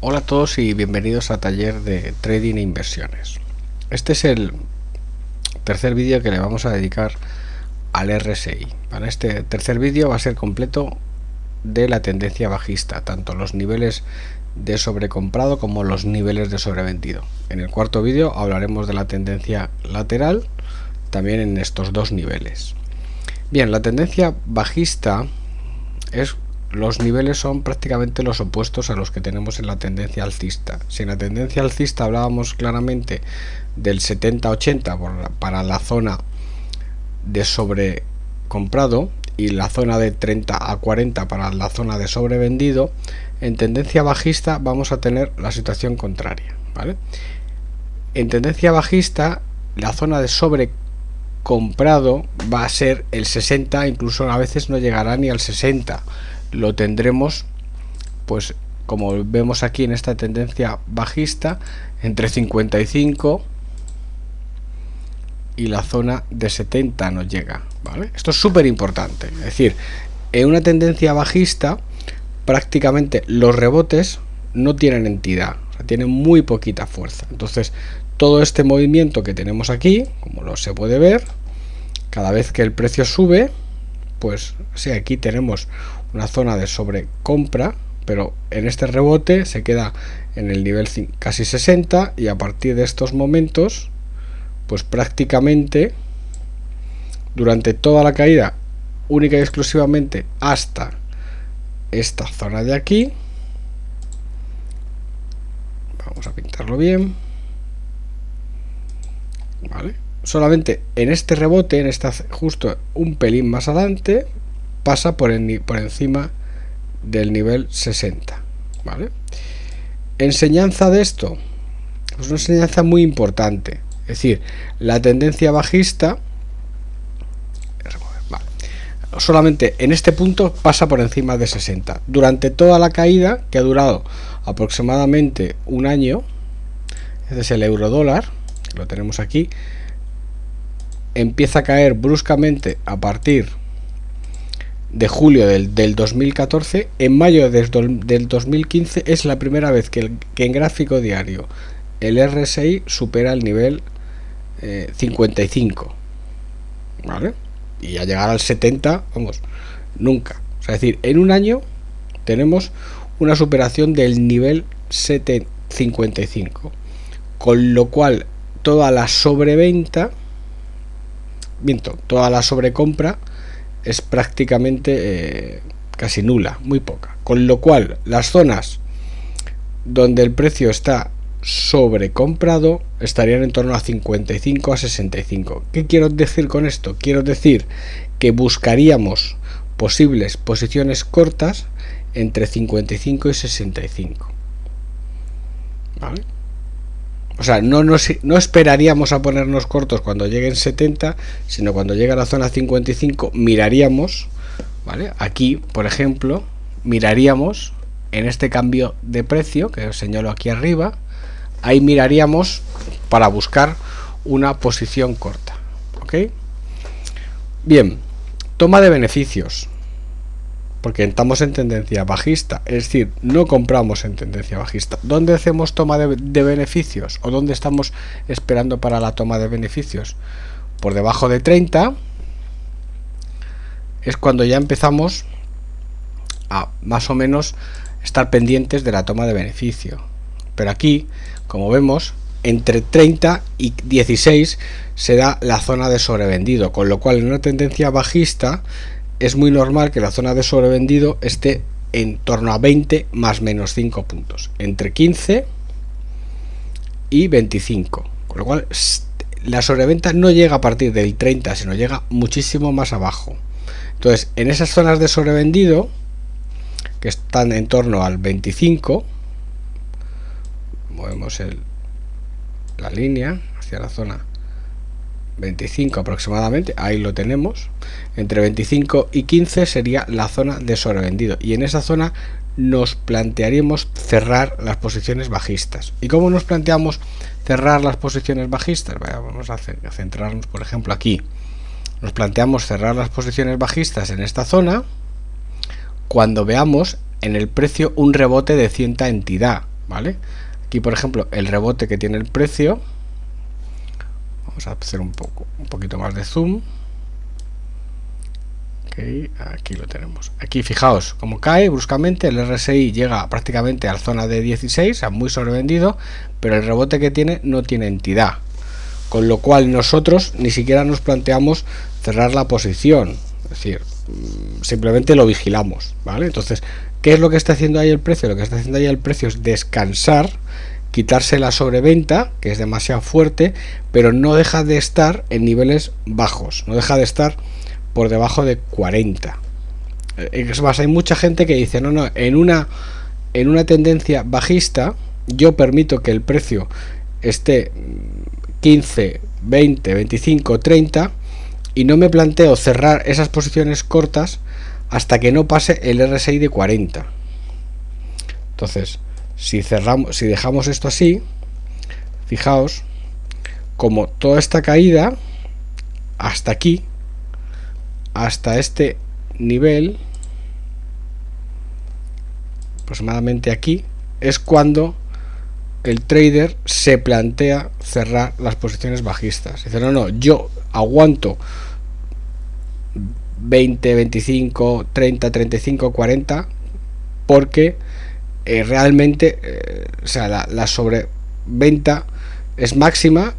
Hola a todos y bienvenidos a Taller de Trading e Inversiones. Este es el tercer vídeo que le vamos a dedicar al RSI. ¿Vale? Este tercer vídeo va a ser completo de la tendencia bajista, tanto los niveles de sobrecomprado como los niveles de sobrevendido. En el cuarto vídeo hablaremos de la tendencia lateral, también en estos dos niveles. Bien, la tendencia bajista los niveles son prácticamente los opuestos a los que tenemos en la tendencia alcista. Si en la tendencia alcista hablábamos claramente del 70-80 para la zona de sobrecomprado y la zona de 30-40 para la zona de sobrevendido, en tendencia bajista vamos a tener la situación contraria, ¿vale? En tendencia bajista la zona de sobrecomprado va a ser el 60, incluso a veces no llegará ni al 60. Lo tendremos, pues como vemos aquí en esta tendencia bajista, entre 55 y la zona de 70 nos llega, ¿vale? Esto es súper importante. Es decir, en una tendencia bajista prácticamente los rebotes no tienen entidad, o sea, tienen muy poquita fuerza. Entonces todo este movimiento que tenemos aquí, como se puede ver, cada vez que el precio sube, pues sí, aquí tenemos una zona de sobrecompra, pero en este rebote se queda en el nivel casi 60 y a partir de estos momentos, pues prácticamente durante toda la caída, única y exclusivamente hasta esta zona de aquí, vamos a pintarlo bien, ¿vale? Solamente en este rebote, en esta justo un pelín más adelante, pasa por encima del nivel 60, ¿vale? Enseñanza de esto, pues una enseñanza muy importante. Es decir, la tendencia bajista solamente en este punto pasa por encima de 60. Durante toda la caída, que ha durado aproximadamente un año, este es el euro dólar, lo tenemos aquí, empieza a caer bruscamente a partir de julio del 2014. En mayo del 2015 es la primera vez que en gráfico diario el RSI supera el nivel 55, ¿vale? Y a llegar al 70, vamos, nunca. O sea, es decir, en un año tenemos una superación del nivel 55, con lo cual toda la sobreventa, toda la sobrecompra es prácticamente casi nula, muy poca. Con lo cual las zonas donde el precio está sobrecomprado estarían en torno a 55 a 65. ¿Qué quiero decir con esto? Quiero decir que buscaríamos posibles posiciones cortas entre 55 y 65, ¿vale? O sea, no esperaríamos a ponernos cortos cuando lleguen 70, sino cuando llegue a la zona 55 miraríamos, ¿vale? Aquí, por ejemplo, miraríamos en este cambio de precio que os señalo aquí arriba, ahí miraríamos para buscar una posición corta, ¿ok? Bien, toma de beneficios, porque estamos en tendencia bajista, es decir, no compramos en tendencia bajista. ¿Dónde hacemos toma de beneficios? ¿O dónde estamos esperando para la toma de beneficios? Por debajo de 30 es cuando ya empezamos a más o menos estar pendientes de la toma de beneficio. Pero aquí, como vemos, entre 30 y 16 se da la zona de sobrevendido, con lo cual en una tendencia bajista es muy normal que la zona de sobrevendido esté en torno a 20 más menos 5 puntos, entre 15 y 25, con lo cual la sobreventa no llega a partir del 30, sino llega muchísimo más abajo. Entonces, en esas zonas de sobrevendido, que están en torno al 25, movemos la línea hacia la zona 25 aproximadamente, ahí lo tenemos, entre 25 y 15 sería la zona de sobrevendido, y en esa zona nos plantearíamos cerrar las posiciones bajistas. ¿Y cómo nos planteamos cerrar las posiciones bajistas? Vamos a centrarnos, por ejemplo, aquí. Nos planteamos cerrar las posiciones bajistas en esta zona cuando veamos en el precio un rebote de cierta entidad. ¿vale? Aquí, por ejemplo, el rebote que tiene el precio, vamos a hacer un poquito más de zoom. Okay, aquí lo tenemos. Aquí fijaos como cae bruscamente, el RSI llega prácticamente a la zona de 16, a muy sobrevendido, pero el rebote que tiene no tiene entidad, con lo cual nosotros ni siquiera nos planteamos cerrar la posición, es decir, simplemente lo vigilamos, ¿vale? Entonces, ¿qué es lo que está haciendo ahí el precio? Lo que está haciendo ahí el precio es descansar, quitarse la sobreventa, que es demasiado fuerte, pero no deja de estar en niveles bajos, no deja de estar por debajo de 40. Es más, hay mucha gente que dice, no, en una tendencia bajista yo permito que el precio esté 15, 20, 25, 30 y no me planteo cerrar esas posiciones cortas hasta que no pase el RSI de 40. Entonces, si dejamos esto así, fijaos como toda esta caída hasta aquí, hasta este nivel, aproximadamente aquí, es cuando el trader se plantea cerrar las posiciones bajistas. Dice, no, yo aguanto 20, 25, 30, 35, 40 porque realmente o sea, la sobreventa es máxima,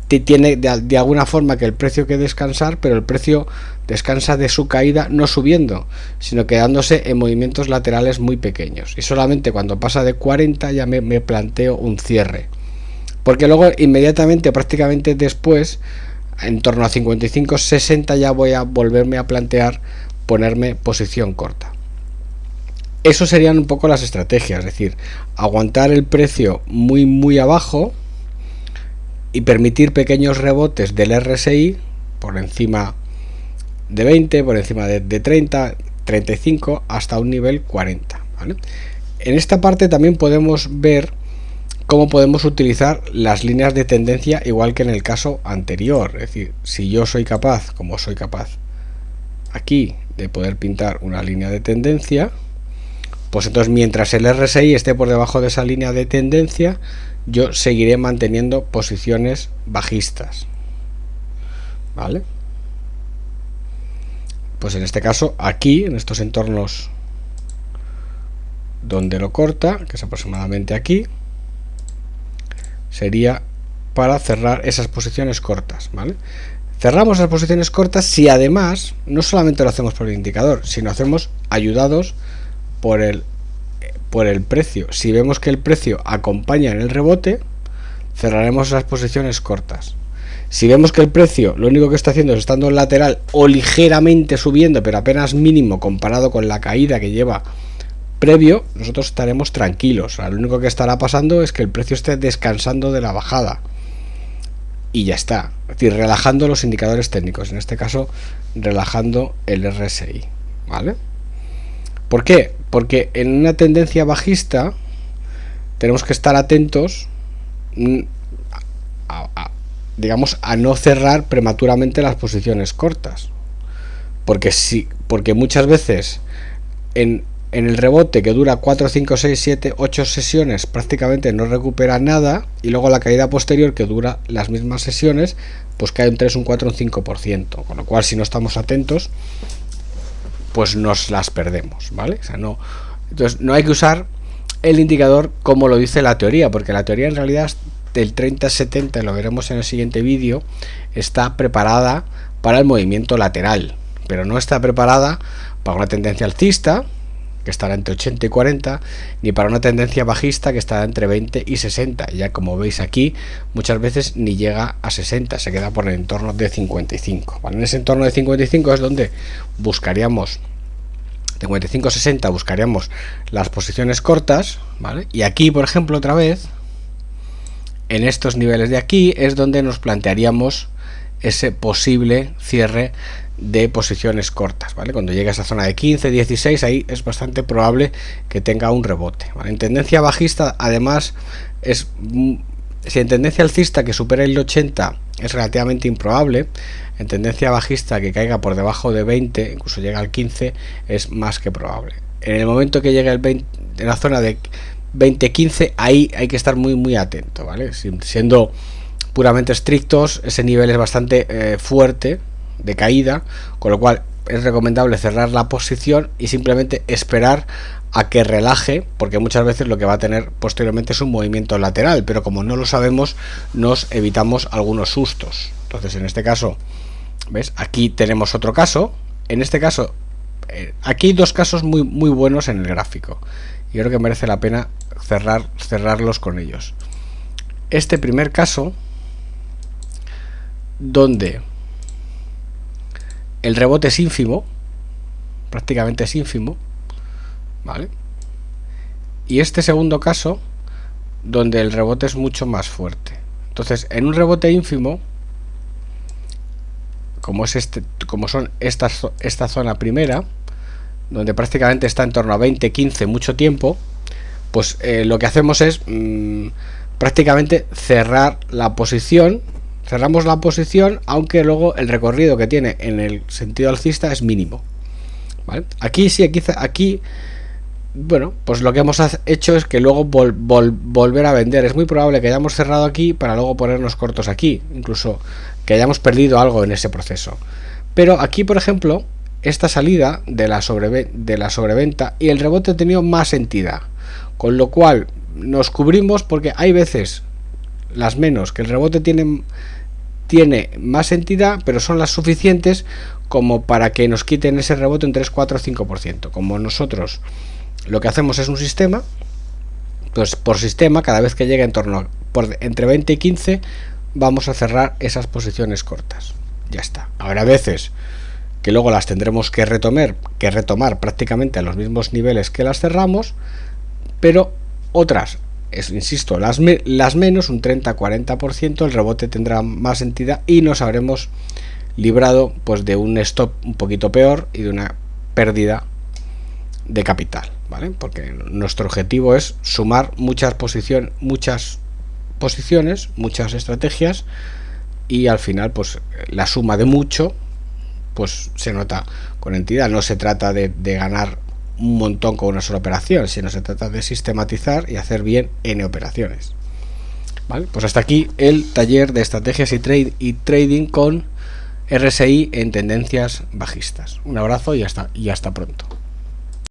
tiene de alguna forma que el precio que descansar, pero el precio descansa de su caída no subiendo, sino quedándose en movimientos laterales muy pequeños, y solamente cuando pasa de 40 ya me planteo un cierre, porque luego inmediatamente, prácticamente después, en torno a 55-60 ya voy a volverme a plantear ponerme posición corta. Eso serían un poco las estrategias, es decir, aguantar el precio muy abajo y permitir pequeños rebotes del RSI por encima de 20, por encima de 30, 35 hasta un nivel 40, ¿vale? En esta parte también podemos ver cómo podemos utilizar las líneas de tendencia igual que en el caso anterior, es decir, si yo soy capaz, como soy capaz aquí, de poder pintar una línea de tendencia, pues entonces mientras el RSI esté por debajo de esa línea de tendencia, yo seguiré manteniendo posiciones bajistas, ¿vale? Pues en este caso, aquí, en estos entornos donde lo corta, que es aproximadamente aquí, sería para cerrar esas posiciones cortas, ¿vale? Cerramos las posiciones cortas si además no solamente lo hacemos por el indicador, sino hacemos ayudados por el precio. Si vemos que el precio acompaña en el rebote, cerraremos esas posiciones cortas. Si vemos que el precio lo único que está haciendo es estando en lateral o ligeramente subiendo, pero apenas mínimo comparado con la caída que lleva previo, nosotros estaremos tranquilos. O sea, lo único que estará pasando es que el precio esté descansando de la bajada y ya está, es decir, relajando los indicadores técnicos, en este caso relajando el RSI, ¿vale? ¿Por qué? Porque en una tendencia bajista tenemos que estar atentos digamos, a no cerrar prematuramente las posiciones cortas, porque muchas veces en el rebote, que dura 4, 5, 6, 7, 8 sesiones, prácticamente no recupera nada, y luego la caída posterior, que dura las mismas sesiones, pues cae un 3, un 4, un 5%, con lo cual si no estamos atentos, pues nos las perdemos, ¿vale? O sea, entonces no hay que usar el indicador como lo dice la teoría, porque la teoría en realidad del 30-70, lo veremos en el siguiente vídeo, está preparada para el movimiento lateral, pero no está preparada para una tendencia alcista, que estará entre 80 y 40, ni para una tendencia bajista, que estará entre 20 y 60. Ya como veis aquí, muchas veces ni llega a 60, se queda por el entorno de 55. ¿Vale? En ese entorno de 55 es donde buscaríamos 55-60, buscaríamos las posiciones cortas, ¿vale? Y aquí, por ejemplo, otra vez, en estos niveles de aquí, es donde nos plantearíamos ese posible cierre de posiciones cortas, ¿vale? Cuando llegue a esa zona de 15, 16, ahí es bastante probable que tenga un rebote, ¿vale? En tendencia bajista, además, si en tendencia alcista que supere el 80 es relativamente improbable, en tendencia bajista que caiga por debajo de 20, incluso llega al 15, es más que probable. En el momento que llegue el 20, en la zona de 20-15, ahí hay que estar muy atento, ¿vale? Siendo puramente estrictos, ese nivel es bastante fuerte de caída, con lo cual es recomendable cerrar la posición y simplemente esperar a que relaje, porque muchas veces lo que va a tener posteriormente es un movimiento lateral, pero como no lo sabemos, nos evitamos algunos sustos. Entonces, en este caso, ¿ves? Aquí tenemos otro caso. En este caso, aquí hay dos casos muy buenos en el gráfico. Y creo que merece la pena cerrarlos con ellos. Este primer caso, donde el rebote es ínfimo, prácticamente es ínfimo, ¿vale? Y este segundo caso, donde el rebote es mucho más fuerte. Entonces, en un rebote ínfimo, como son esta zona primera, donde prácticamente está en torno a 20-15 mucho tiempo, pues lo que hacemos es prácticamente cerrar la posición. Cerramos la posición, aunque luego el recorrido que tiene en el sentido alcista es mínimo, ¿vale? Aquí sí, aquí bueno, pues lo que hemos hecho es que luego volver a vender. Es muy probable que hayamos cerrado aquí para luego ponernos cortos aquí, incluso que hayamos perdido algo en ese proceso. Pero aquí, por ejemplo, esta salida de la sobreventa y el rebote ha tenido más entidad, con lo cual nos cubrimos, porque hay veces, las menos, que el rebote tiene más entidad, pero son las suficientes como para que nos quiten ese rebote en 3, 4, 5%. Como nosotros lo que hacemos es un sistema, pues por sistema, cada vez que llegue en torno entre 20 y 15, vamos a cerrar esas posiciones cortas. Ya está. Habrá veces que luego las tendremos que retomar prácticamente a los mismos niveles que las cerramos, pero otras, insisto, las menos, un 30-40%, el rebote tendrá más entidad y nos habremos librado pues de un stop un poquito peor y de una pérdida de capital, ¿vale? Porque nuestro objetivo es sumar muchas posiciones, muchas estrategias, y al final pues la suma de mucho pues se nota con entidad. No se trata de ganar un montón con una sola operación, sino se trata de sistematizar y hacer bien N operaciones, ¿vale? Pues hasta aquí el taller de estrategias y trading con RSI en tendencias bajistas. Un abrazo y hasta pronto.